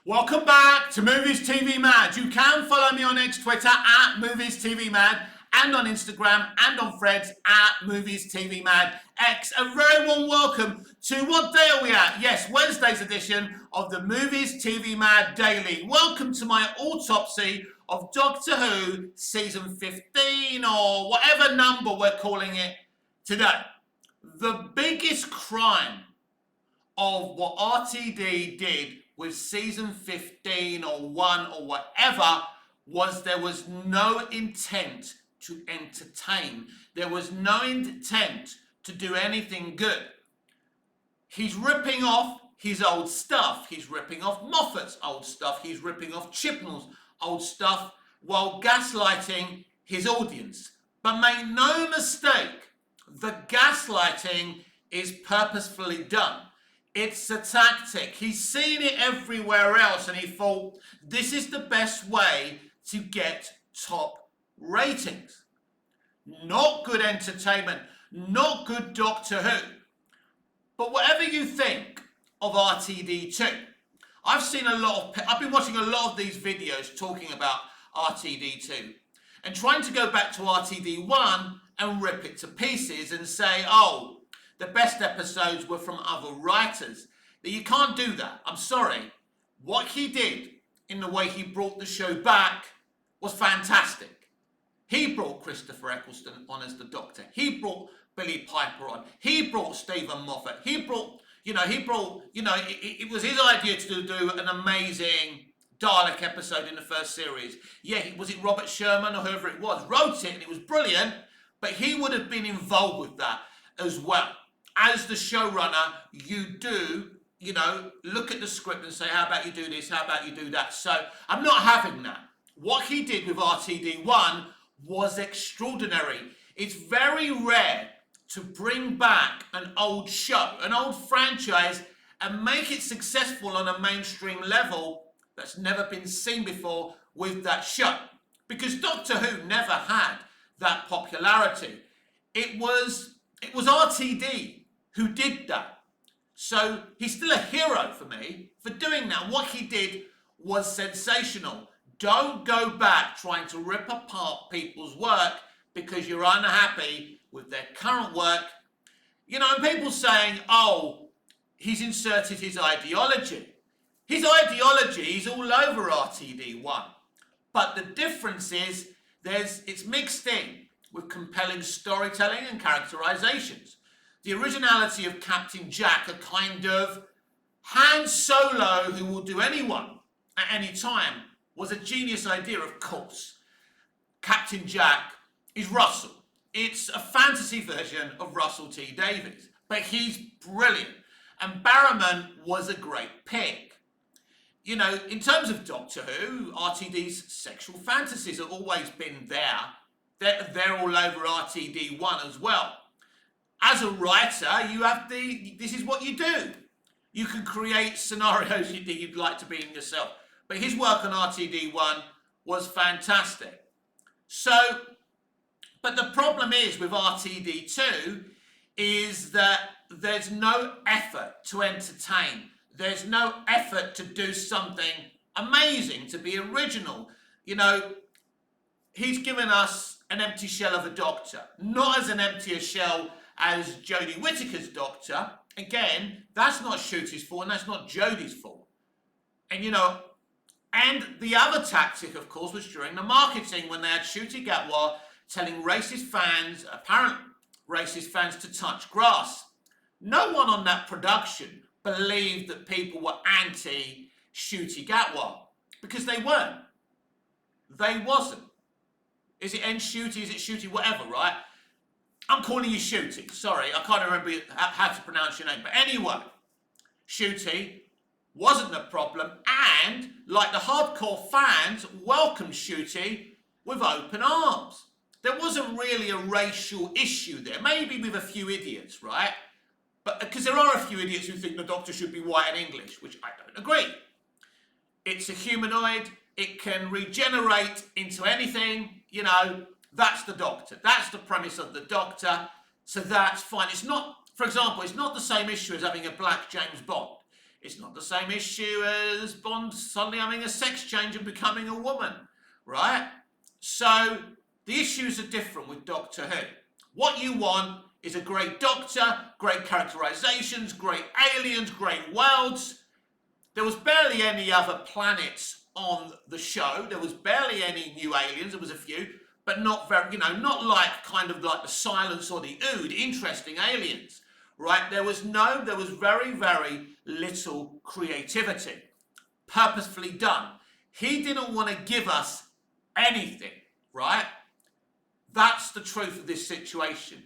Welcome back to Movies TV Mad. You can follow me on X, Twitter at Movies TV Mad, and on Instagram and on Threads at Movies TV Mad X. A very warm welcome to what day are we at? Yes, Wednesday's edition of the Movies TV Mad Daily. Welcome to my autopsy of Doctor Who season 15 or whatever number we're calling it today. The biggest crime of what RTD did with season 15 or 1 or whatever was there was no intent to entertain. There was no intent to do anything good. He's ripping off his old stuff. He's ripping off Moffat's old stuff. He's ripping off Chibnall's old stuff while gaslighting his audience. But make no mistake, the gaslighting is purposefully done. It's a tactic. He's seen it everywhere else and he thought this is the best way to get top ratings. Not good entertainment, not good Doctor Who. But whatever you think of RTD2, I've been watching a lot of these videos talking about RTD2 and trying to go back to RTD1 and rip it to pieces and say, oh, the best episodes were from other writers. That you can't do that. I'm sorry. What he did in the way he brought the show back was fantastic. He brought Christopher Eccleston on as the Doctor. He brought Billy Piper on. He brought Stephen Moffat. It was his idea to do an amazing Dalek episode in the first series. Yeah, was it Robert Sherman or whoever it was? Wrote it and it was brilliant, but he would have been involved with that as well. As the showrunner, you do, look at the script and say, how about you do this? How about you do that? So I'm not having that. What he did with RTD1 was extraordinary. It's very rare to bring back an old show, an old franchise, and make it successful on a mainstream level that's never been seen before with that show. Because Doctor Who never had that popularity. It was RTD who did that. So he's still a hero for me for doing that. What he did was sensational. Don't go back trying to rip apart people's work because you're unhappy with their current work. And people saying, oh, he's inserted his ideology. His ideology is all over RTD1. But the difference is it's mixed in with compelling storytelling and characterizations. The originality of Captain Jack, a kind of Han Solo who will do anyone at any time, was a genius idea, of course. Captain Jack is Russell. It's a fantasy version of Russell T Davies, but he's brilliant. And Barrowman was a great pick. In terms of Doctor Who, RTD's sexual fantasies have always been there. They're all over RTD1 as well. As a writer, this is what you do. You can create scenarios that you'd like to be in yourself. But his work on RTD1 was fantastic. But the problem is with RTD2 is that there's no effort to entertain. There's no effort to do something amazing, to be original. He's given us an empty shell of a Doctor. Not as an emptier shell as Jodie Whittaker's Doctor. Again, that's not Ncuti's fault and that's not Jodie's fault. And the other tactic, of course, was during the marketing when they had Ncuti Gatwa telling apparent racist fans to touch grass. No one on that production believed that people were anti-Ncuti Gatwa because they weren't. They wasn't. Is it Ncuti? Is it Ncuti? Whatever, right? I'm calling you Ncuti. Sorry, I can't remember how to pronounce your name. But anyway, Ncuti wasn't the problem. And, like the hardcore fans, welcomed Ncuti with open arms. There wasn't really a racial issue there. Maybe with a few idiots, right? But because there are a few idiots who think the Doctor should be white and English, which I don't agree. It's a humanoid. It can regenerate into anything, That's the Doctor. That's the premise of the Doctor. So that's fine. It's not, for example, it's not the same issue as having a black James Bond. It's not the same issue as Bond suddenly having a sex change and becoming a woman, right? So the issues are different with Doctor Who. What you want is a great Doctor, great characterizations, great aliens, great worlds. There was barely any other planets on the show. There was barely any new aliens. There was a few, but not very, not like kind of like the Silence or the Ood, interesting aliens, right? There was very, very little creativity, purposefully done. He didn't want to give us anything, right? That's the truth of this situation.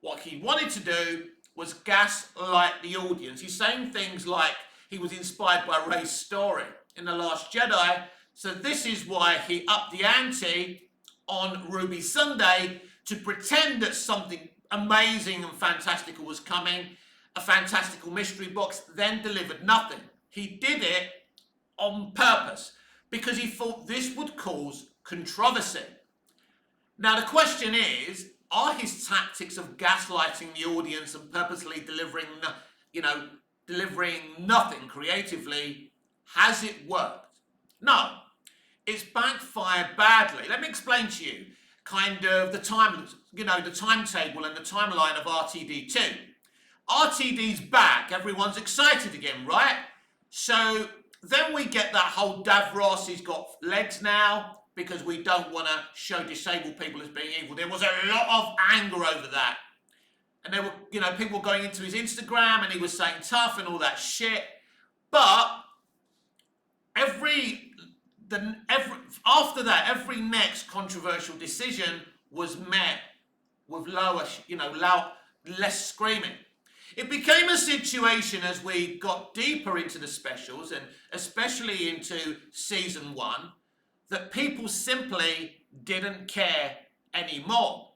What he wanted to do was gaslight the audience. He's saying things like he was inspired by Rey's story in The Last Jedi. So this is why he upped the ante on Ruby Sunday to pretend that something amazing and fantastical was coming, a fantastical mystery box, then delivered nothing. He did it on purpose because he thought this would cause controversy. Now the question is, are his tactics of gaslighting the audience and purposely delivering nothing creatively, has it worked? No, it's backfired badly. Let me explain to you kind of the timetable and the timeline of RTD2. RTD's back, everyone's excited again, right? So then we get that whole Davros, he's got legs now, because we don't want to show disabled people as being evil. There was a lot of anger over that. And there were, people going into his Instagram and he was saying tough and all that shit. But after that, every next controversial decision was met with less screaming. It became a situation as we got deeper into the specials and especially into season 1, that people simply didn't care anymore.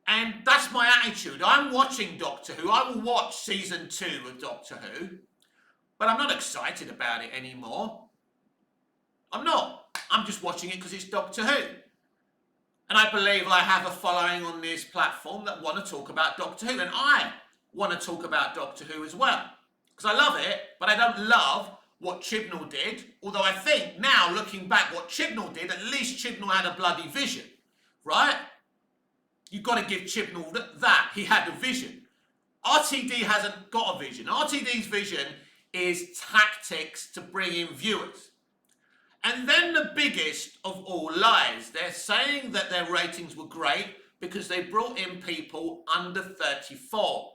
And that's my attitude. I'm watching Doctor Who. I will watch season 2 of Doctor Who, but I'm not excited about it anymore. I'm not. I'm just watching it because it's Doctor Who. And I believe I have a following on this platform that want to talk about Doctor Who. And I want to talk about Doctor Who as well. Because I love it, but I don't love what Chibnall did, although I think now, looking back, what Chibnall did, at least Chibnall had a bloody vision, right? You've got to give Chibnall that. He had a vision. RTD hasn't got a vision. RTD's vision is tactics to bring in viewers. And then the biggest of all lies, they're saying that their ratings were great because they brought in people under 34.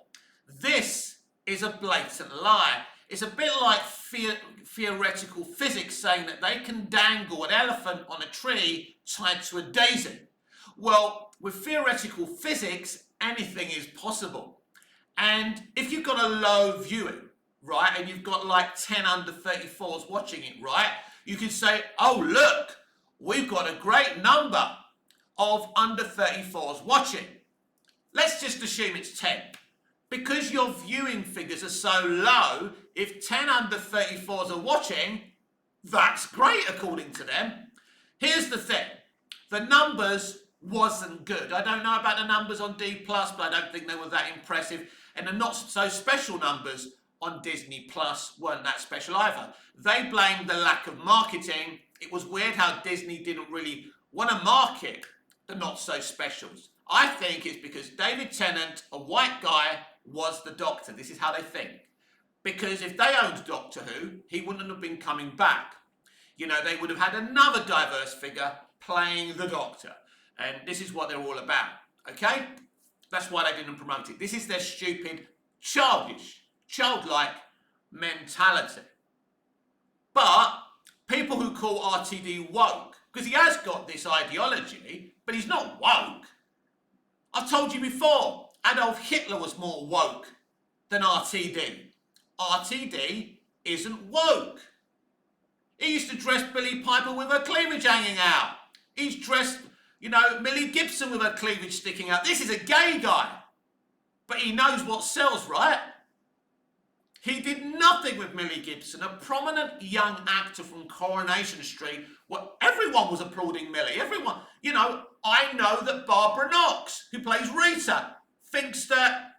This is a blatant lie. It's a bit like theoretical physics saying that they can dangle an elephant on a tree tied to a daisy. Well, with theoretical physics, anything is possible. And if you've got a low viewing, right, and you've got like 10 under 34s watching it, right, you can say, oh, look, we've got a great number of under 34s watching. Let's just assume it's 10. Because your viewing figures are so low, if 10 under 34s are watching, that's great according to them. Here's the thing. The numbers wasn't good. I don't know about the numbers on D+, but I don't think they were that impressive. And the not so special numbers on Disney Plus weren't that special either. They blamed the lack of marketing. It was weird how Disney didn't really want to market the not so specials. I think it's because David Tennant, a white guy, was the Doctor. This is how they think. Because if they owned Doctor Who, he wouldn't have been coming back. They would have had another diverse figure playing the Doctor. And this is what they're all about. Okay? That's why they didn't promote it. This is their stupid, childlike mentality. But people who call RTD woke, because he has got this ideology, but he's not woke. I've told you before, Adolf Hitler was more woke than RTD. RTD isn't woke. He used to dress Billie Piper with her cleavage hanging out. He's dressed, Millie Gibson with her cleavage sticking out. This is a gay guy. But he knows what sells, right? He did nothing with Millie Gibson, a prominent young actor from Coronation Street. Well, everyone was applauding Millie. Everyone. I know that Barbara Knox, who plays Rita, thinks that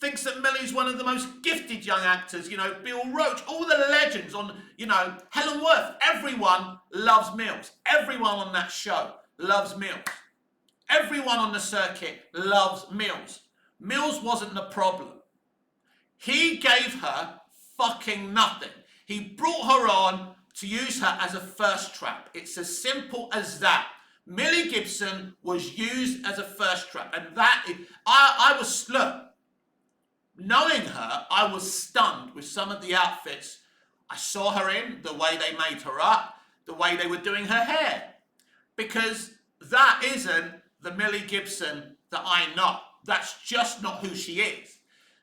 thinks that Millie's one of the most gifted young actors. You know, Bill Roach, all the legends on, you know, Helen Worth. Everyone loves Mills. Everyone on that show loves Mills. Everyone on the circuit loves Mills. Mills wasn't the problem. He gave her fucking nothing. He brought her on to use her as a first trap. It's as simple as that. Millie Gibson was used as a first trap. And that is, I was, look, knowing her, I was stunned with some of the outfits I saw her in, the way they made her up, the way they were doing her hair. Because that isn't the Millie Gibson that I know. That's just not who she is.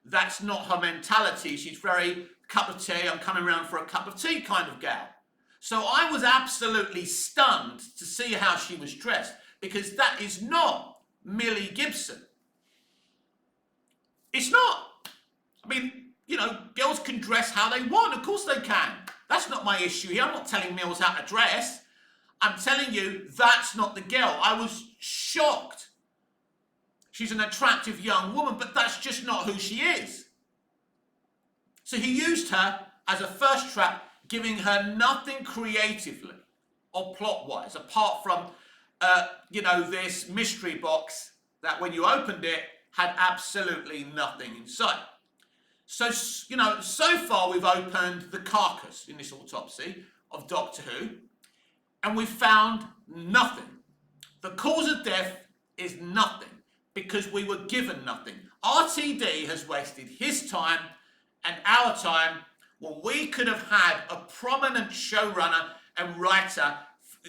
That's not her mentality. She's very cup of tea, I'm coming round for a cup of tea kind of gal. So I was absolutely stunned to see how she was dressed, because that is not Millie Gibson. It's not. I mean, you know, girls can dress how they want. Of course they can. That's not my issue here. I'm not telling Mills how to dress. I'm telling you, that's not the girl. I was shocked. She's an attractive young woman, but that's just not who she is. So he used her as a first trap, giving her nothing creatively or plot-wise, apart from, you know, this mystery box that when you opened it, had absolutely nothing inside. So, you know, so far we've opened the carcass in this autopsy of Doctor Who, and we've found nothing. The cause of death is nothing, because we were given nothing. RTD has wasted his time and our time when we could have had a prominent showrunner and writer,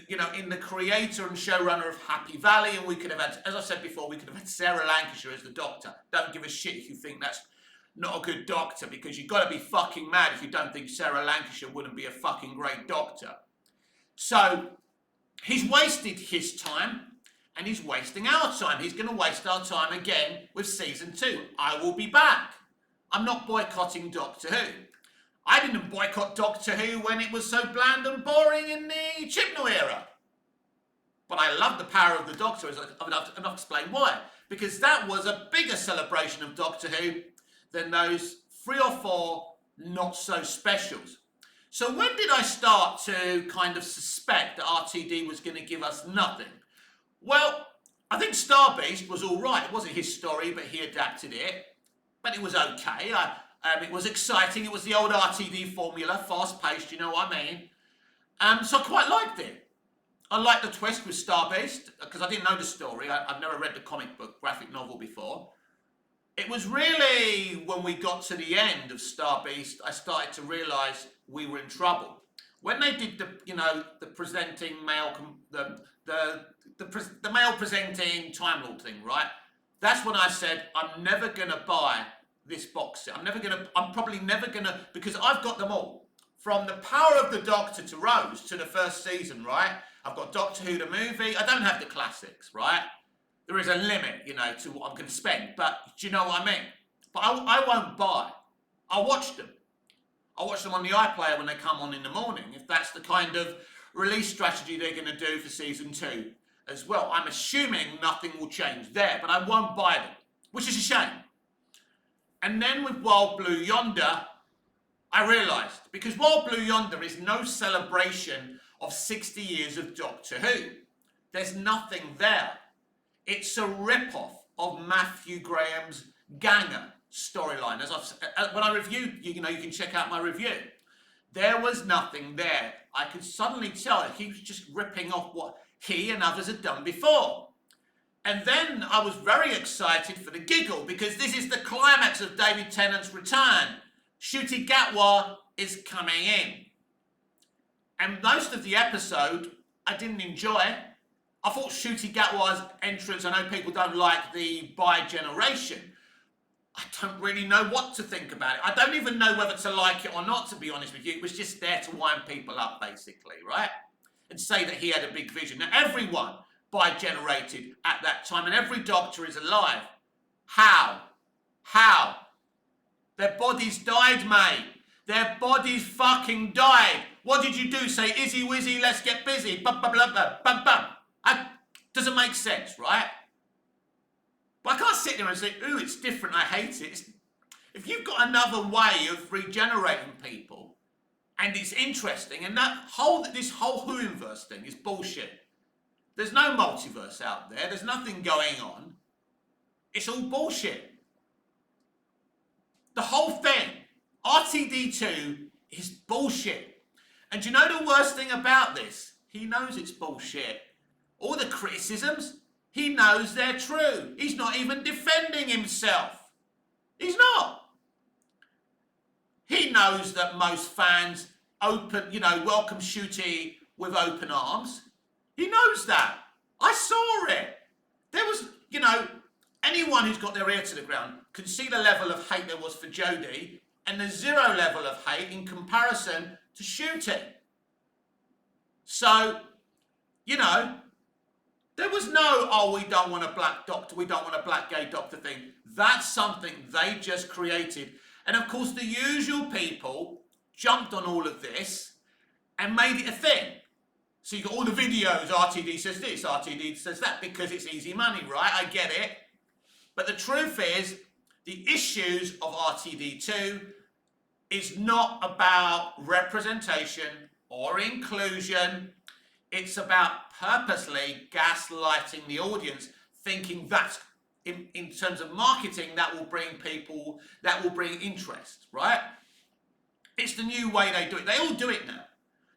you know, in the creator and showrunner of Happy Valley, and we could have had, as I said before, we could have had Sarah Lancashire as the Doctor. Don't give a shit if you think that's not a good Doctor, because you've got to be fucking mad if you don't think Sarah Lancashire wouldn't be a fucking great Doctor. So he's wasted his time, and he's wasting our time. He's going to waste our time again with season 2. I will be back. I'm not boycotting Doctor Who. I didn't boycott Doctor Who when it was so bland and boring in the Chibnall era. But I love the power of the Doctor, and I'll explain why. Because that was a bigger celebration of Doctor Who than those 3 or 4 not so specials. So when did I start to kind of suspect that RTD was going to give us nothing? Well, I think Star Beast was all right. It wasn't his story, but he adapted it. But it was okay. It was exciting. It was the old RTD formula, fast-paced, you know what I mean? So I quite liked it. I liked the twist with Star Beast, because I didn't know the story. I've never read the comic book, graphic novel before. It was really when we got to the end of Star Beast, I started to realise we were in trouble. When they did the, you know, the presenting male, the male presenting Time Lord thing, right? That's when I said, I'm never going to buy this box set. I'm probably never going to, because I've got them all. From the Power of the Doctor to Rose to the first season, right? I've got Doctor Who the movie. I don't have the classics, right? There is a limit, you know, to what I'm going to spend. But do you know what I mean? But I won't buy. I'll watch them. I'll watch them on the iPlayer when they come on in the morning, if that's the kind of release strategy they're going to do for season 2 as well. I'm assuming nothing will change there, but I won't buy them, which is a shame. And then with Wild Blue Yonder, I realised, because Wild Blue Yonder is no celebration of 60 years of Doctor Who. There's nothing there. It's a rip-off of Matthew Graham's Ganger storyline. When I reviewed, you know, you can check out my review. There was nothing there. I could suddenly tell he was just ripping off what he and others had done before. And then I was very excited for the giggle, because this is the climax of David Tennant's return. Ncuti Gatwa is coming in. And most of the episode, I didn't enjoy. I thought Ncuti Gatwa's entrance, I know people don't like the bi-generation. I don't really know what to think about it. I don't even know whether to like it or not, to be honest with you. It was just there to wind people up, basically, right? And say that he had a big vision. Now, everyone bi-generated at that time, and every Doctor is alive. How? How? Their bodies died, mate. Their bodies fucking died. What did you do? Say, Izzy Wizzy, let's get busy. Bum, bum, bum, bum, bum, bum. Doesn't make sense, right? But I can't sit there and say, ooh, it's different, I hate it. If you've got another way of regenerating people, and it's interesting, and this whole Whoinverse thing is bullshit. There's no multiverse out there. There's nothing going on. It's all bullshit. The whole thing, RTD2, is bullshit. And do you know the worst thing about this? He knows it's bullshit. All the criticisms, he knows they're true. He's not even defending himself. He's not. He knows that most fans welcome Shooty with open arms. He knows that. I saw it. There was, anyone who's got their ear to the ground can see the level of hate there was for Jodie and the zero level of hate in comparison to Shooty. So, there was no, we don't want a black doctor, we don't want a black gay doctor thing. That's something they just created. And of course, the usual people jumped on all of this and made it a thing. So you got all the videos, RTD says this, RTD says that, because it's easy money, right? I get it. But the truth is, the issues of RTD2 is not about representation or inclusion. It's about purposely gaslighting the audience, thinking that in terms of marketing, that will bring people, that will bring interest, right? It's the new way they do it. They all do it now.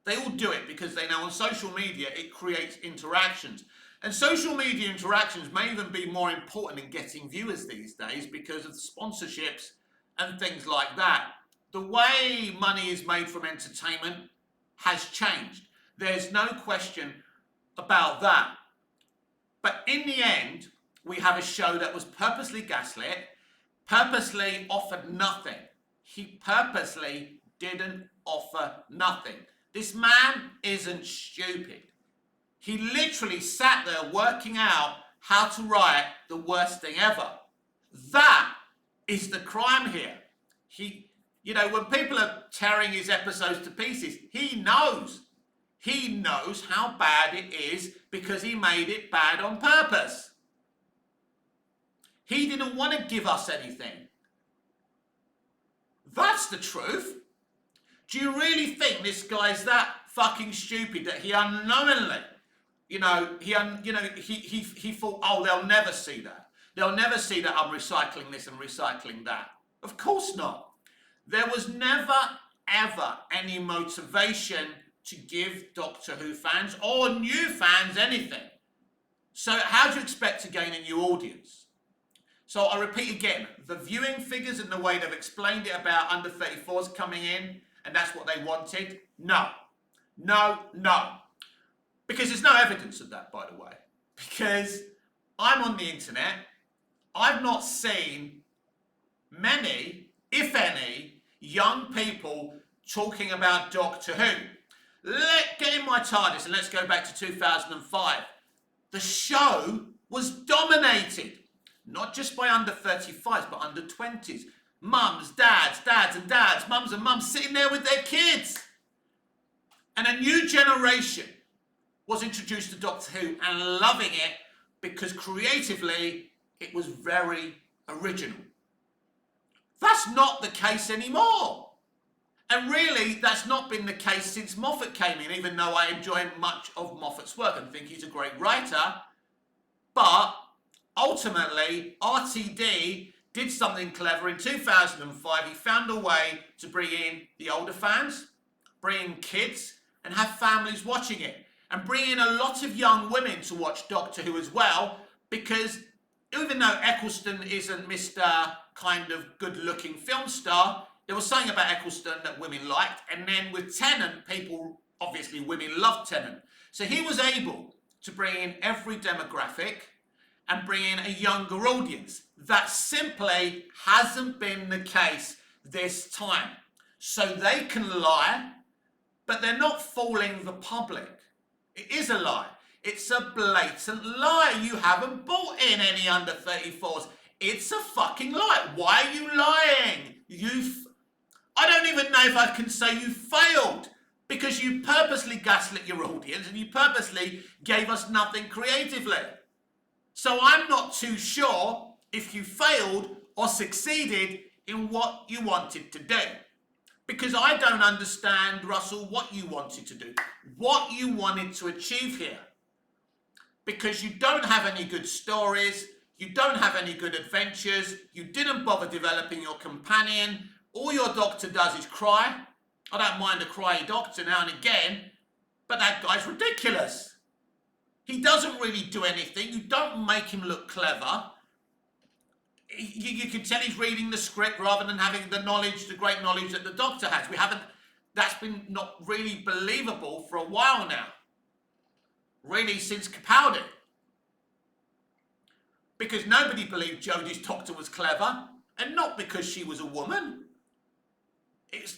They all do it because they know on social media it creates interactions. And social media interactions may even be more important in getting viewers these days because of the sponsorships and things like that. The way money is made from entertainment has changed. There's no question about that. But in the end, we have a show that was purposely gaslit, purposely offered nothing. He purposely didn't offer nothing. This man isn't stupid. He literally sat there working out how to write the worst thing ever. That is the crime here. When people are tearing his episodes to pieces, he knows. He knows how bad it is because he made it bad on purpose. He didn't want to give us anything. That's the truth. Do you really think this guy's that fucking stupid that he unknowingly, he thought, they'll never see that. They'll never see that I'm recycling this and recycling that. Of course not. There was never, ever any motivation to give Doctor Who fans or new fans anything. So how do you expect to gain a new audience? So I repeat again, the viewing figures and the way they've explained it about under 34s coming in, and that's what they wanted, no. Because there's no evidence of that, by the way. Because I'm on the internet, I've not seen many, if any, young people talking about Doctor Who. Get in my TARDIS and let's go back to 2005. The show was dominated, not just by under 35s, but under 20s. Mums, dads and dads, mums and mums sitting there with their kids. And a new generation was introduced to Doctor Who and loving it because creatively it was very original. That's not the case anymore. And really, that's not been the case since Moffat came in, even though I enjoy much of Moffat's work and think he's a great writer. But ultimately, RTD did something clever. In 2005, he found a way to bring in the older fans, bring in kids, and have families watching it. And bring in a lot of young women to watch Doctor Who as well, because even though Eccleston isn't Mr. kind of good-looking film star, there was something about Eccleston that women liked. And then with Tennant, women loved Tennant. So he was able to bring in every demographic and bring in a younger audience. That simply hasn't been the case this time. So they can lie, but they're not fooling the public. It is a lie. It's a blatant lie. You haven't bought in any under 34s. It's a fucking lie. Why are you lying? I don't even know if I can say you failed, because you purposely gaslit your audience and you purposely gave us nothing creatively. So I'm not too sure if you failed or succeeded in what you wanted to do. Because I don't understand, Russell, what you wanted to do, what you wanted to achieve here. Because you don't have any good stories, you don't have any good adventures, you didn't bother developing your companion, all your doctor does is cry. I don't mind a cryy doctor now and again, but that guy's ridiculous. He doesn't really do anything, you don't make him look clever. You can tell he's reading the script rather than having the knowledge, the great knowledge that the doctor has. That's been not really believable for a while now. Really since Capaldi. Because nobody believed Jodie's doctor was clever, and not because she was a woman. It's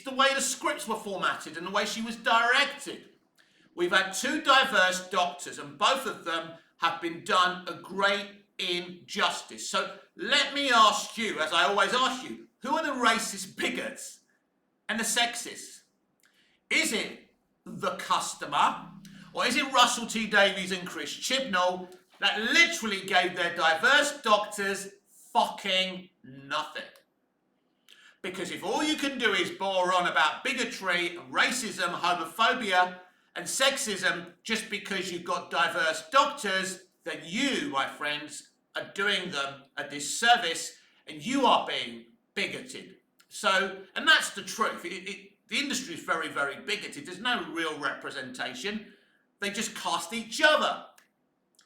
the way the scripts were formatted and the way she was directed. We've had two diverse doctors, and both of them have been done a great injustice. So let me ask you, as I always ask you, who are the racist bigots and the sexists? Is it the customer, or is it Russell T Davies and Chris Chibnall that literally gave their diverse doctors fucking nothing? Because if all you can do is bore on about bigotry, racism, homophobia and sexism just because you've got diverse doctors, then you, my friends, are doing them a disservice and you are being bigoted. So, and that's the truth. The industry is very, very bigoted. There's no real representation. They just cast each other.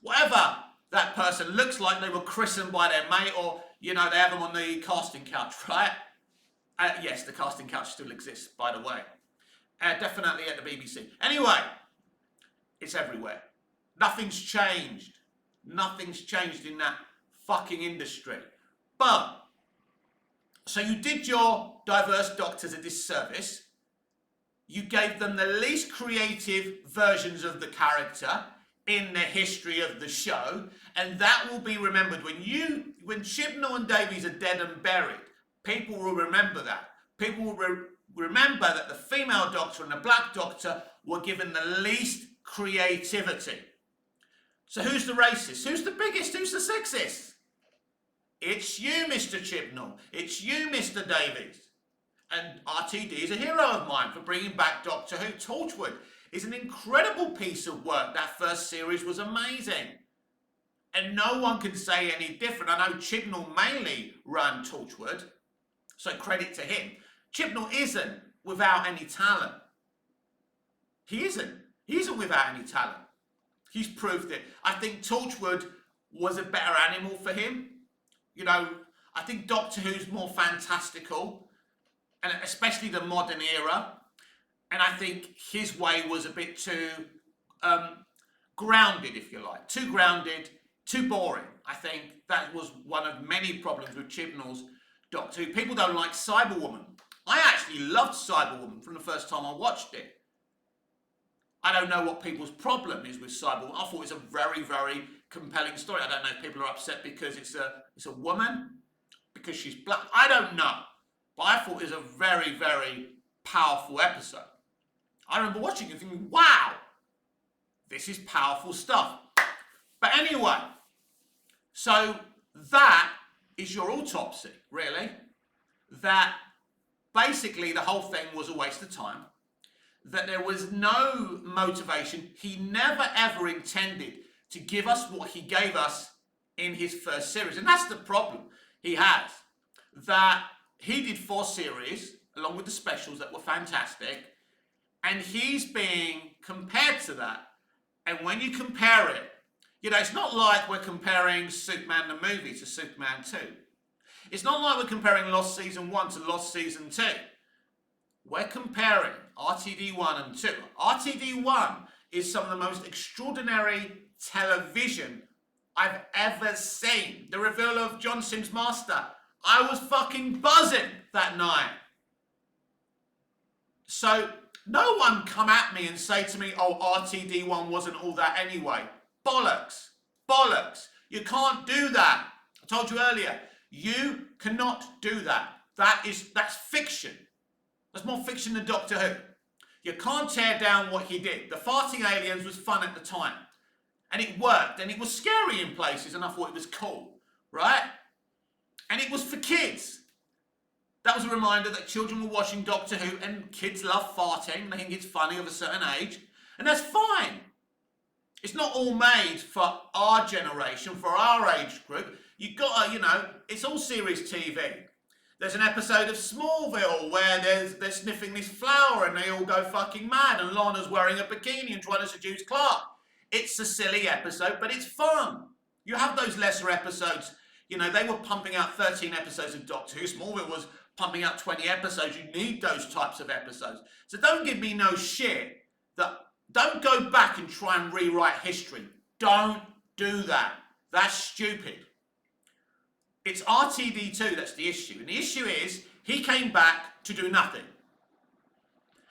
Whatever that person looks like, they were christened by their mate, or, you know, they have them on the casting couch, right? Yes, the casting couch still exists, by the way. Definitely at the BBC. Anyway, it's everywhere. Nothing's changed. Nothing's changed in that fucking industry. But, so you did your diverse doctors a disservice. You gave them the least creative versions of the character in the history of the show, and that will be remembered when Chibnall and Davies are dead and buried. People will remember that. People will remember that the female doctor and the black doctor were given the least creativity. So who's the racist? Who's the biggest? Who's the sexist? It's you, Mr. Chibnall. It's you, Mr. Davies. And RTD is a hero of mine for bringing back Doctor Who. Torchwood is an incredible piece of work. That first series was amazing. And no one can say any different. I know Chibnall mainly ran Torchwood, so credit to him. Chibnall isn't without any talent. He isn't. He isn't without any talent. He's proved it. I think Torchwood was a better animal for him. You know, I think Doctor Who's more fantastical, and especially the modern era. And I think his way was a bit too grounded, if you like. Too grounded, too boring. I think that was one of many problems with Chibnall's Doctor Who. People don't like Cyberwoman. I actually loved Cyberwoman from the first time I watched it. I don't know what people's problem is with Cyberwoman. I thought it was a very, very compelling story. I don't know if people are upset because it's a woman, because she's black. I don't know. But I thought it was a very, very powerful episode. I remember watching it and thinking, wow, this is powerful stuff. But anyway, so that is your autopsy, really. That basically the whole thing was a waste of time. That there was no motivation. He never ever intended to give us what he gave us in his first series. And that's the problem he has. That he did 4 series, along with the specials that were fantastic, and he's being compared to that. And when you compare it, you know, it's not like we're comparing Superman the movie to Superman 2. It's not like we're comparing Lost Season 1 to Lost Season 2. We're comparing RTD 1 and 2. RTD 1 is some of the most extraordinary television I've ever seen. The reveal of John Sims Master. I was fucking buzzing that night. So no one come at me and say to me, oh, RTD 1 wasn't all that anyway. Bollocks. Bollocks. You can't do that. I told you earlier, you cannot do that. That's fiction. That's more fiction than Doctor Who. You can't tear down what he did. The farting aliens was fun at the time. And it worked. And it was scary in places. And I thought it was cool. Right? And it was for kids. That was a reminder that children were watching Doctor Who and kids love farting. They think it's funny of a certain age. And that's fine. It's not all made for our generation, for our age group. You've got to, it's all series TV. There's an episode of Smallville where they're sniffing this flower and they all go fucking mad and Lana's wearing a bikini and trying to seduce Clark. It's a silly episode, but it's fun. You have those lesser episodes. They were pumping out 13 episodes of Doctor Who. Smallville was pumping out 20 episodes. You need those types of episodes. So don't give me no shit. Don't go back and try and rewrite history. Don't do that. That's stupid. It's RTD2 that's the issue. And the issue is, he came back to do nothing.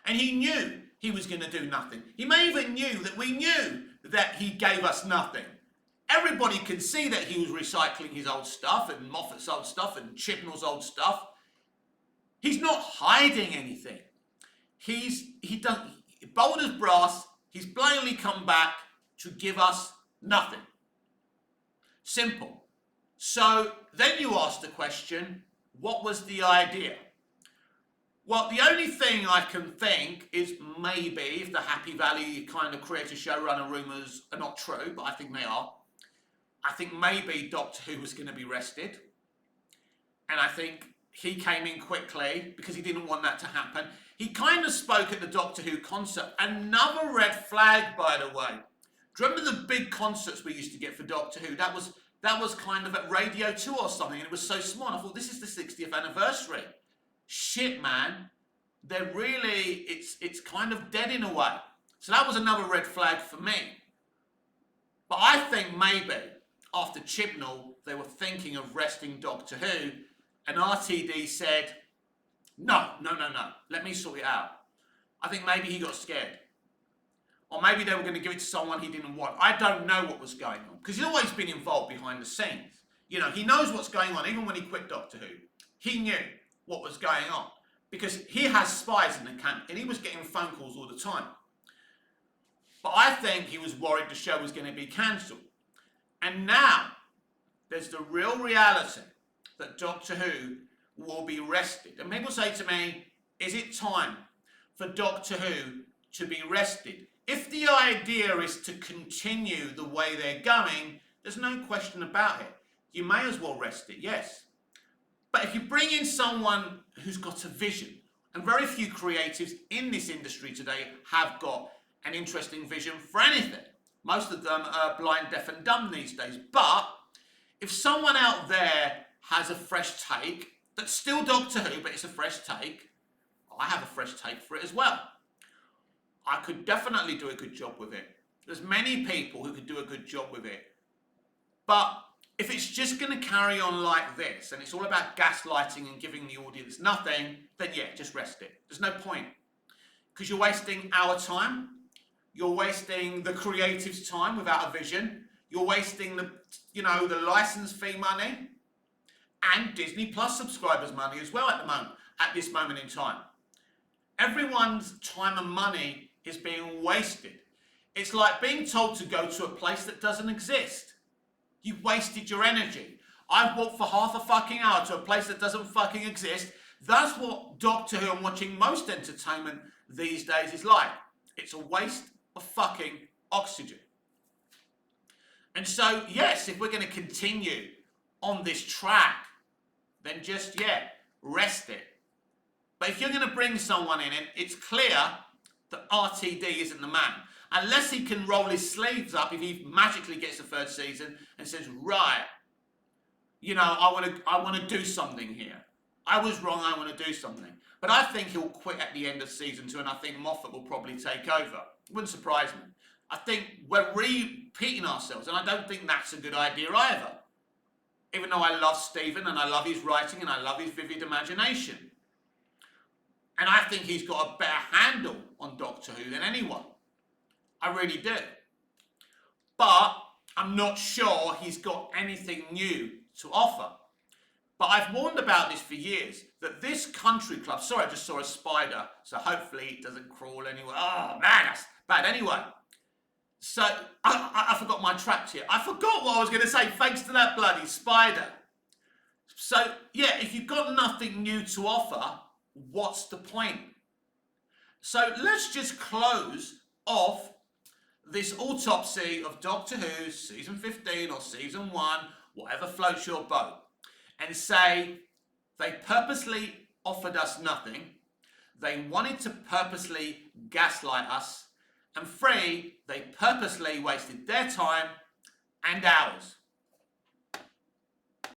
And he knew he was going to do nothing. He may even knew that we knew that he gave us nothing. Everybody can see that he was recycling his old stuff and Moffat's old stuff and Chibnall's old stuff. He's not hiding anything. Bold as brass, he's blatantly come back to give us nothing. Simple. So then you ask the question, what was the idea? Well, the only thing I can think is maybe if the Happy Valley kind of creator showrunner rumours are not true, but I think they are. I think maybe Doctor Who was going to be rested. And I think he came in quickly because he didn't want that to happen. He kind of spoke at the Doctor Who concert. Another red flag, by the way. Do you remember the big concerts we used to get for Doctor Who? That was kind of at Radio 2 or something, and it was so small. And I thought, this is the 60th anniversary. Shit, man. It's kind of dead in a way. So that was another red flag for me. But I think maybe after Chibnall, they were thinking of resting Doctor Who, and RTD said, no, let me sort it out. I think maybe he got scared. Or maybe they were going to give it to someone he didn't want. I don't know what was going on, because he's always been involved behind the scenes. He knows what's going on, even when he quit Doctor Who. He knew what was going on, because he has spies in the camp, and he was getting phone calls all the time. But I think he was worried the show was going to be cancelled. And now, there's the real reality that Doctor Who will be rested. And people say to me, is it time for Doctor Who to be rested? If the idea is to continue the way they're going, there's no question about it. You may as well rest it, yes. But if you bring in someone who's got a vision, and very few creatives in this industry today have got an interesting vision for anything. Most of them are blind, deaf and dumb these days. But if someone out there has a fresh take, that's still Doctor Who, but it's a fresh take, I have a fresh take for it as well. I could definitely do a good job with it. There's many people who could do a good job with it. But if it's just going to carry on like this, and it's all about gaslighting and giving the audience nothing, then yeah, just rest it. There's no point. Because you're wasting our time. You're wasting the creative's time without a vision. You're wasting the license fee money and Disney Plus subscribers' money as well at this moment in time. Everyone's time and money is being wasted. It's like being told to go to a place that doesn't exist. You've wasted your energy. I've walked for half a fucking hour to a place that doesn't fucking exist. That's what Doctor Who and watching most entertainment these days is like. It's a waste of fucking oxygen. And so, yes, if we're going to continue on this track, then just, rest it. But if you're going to bring someone in, and it's clear that RTD isn't the man. Unless he can roll his sleeves up, if he magically gets the third season and says, right, I want to do something here. I was wrong, I want to do something. But I think he'll quit at the end of season 2, and I think Moffat will probably take over. It wouldn't surprise me. I think we're repeating ourselves, and I don't think that's a good idea either. Even though I love Stephen, and I love his writing, and I love his vivid imagination. And I think he's got a better handle on Doctor Who than anyone. I really do. But I'm not sure he's got anything new to offer. But I've warned about this for years, that this country club, sorry, I just saw a spider, so hopefully it doesn't crawl anywhere. Oh man, that's bad. Anyway, so I forgot my tract here. I forgot what I was going to say, thanks to that bloody spider. So, yeah, if you've got nothing new to offer, what's the point? So let's just close off this autopsy of Doctor Who season 15 or season 1, whatever floats your boat, and say they purposely offered us nothing, they wanted to purposely gaslight us, and 3, they purposely wasted their time and ours.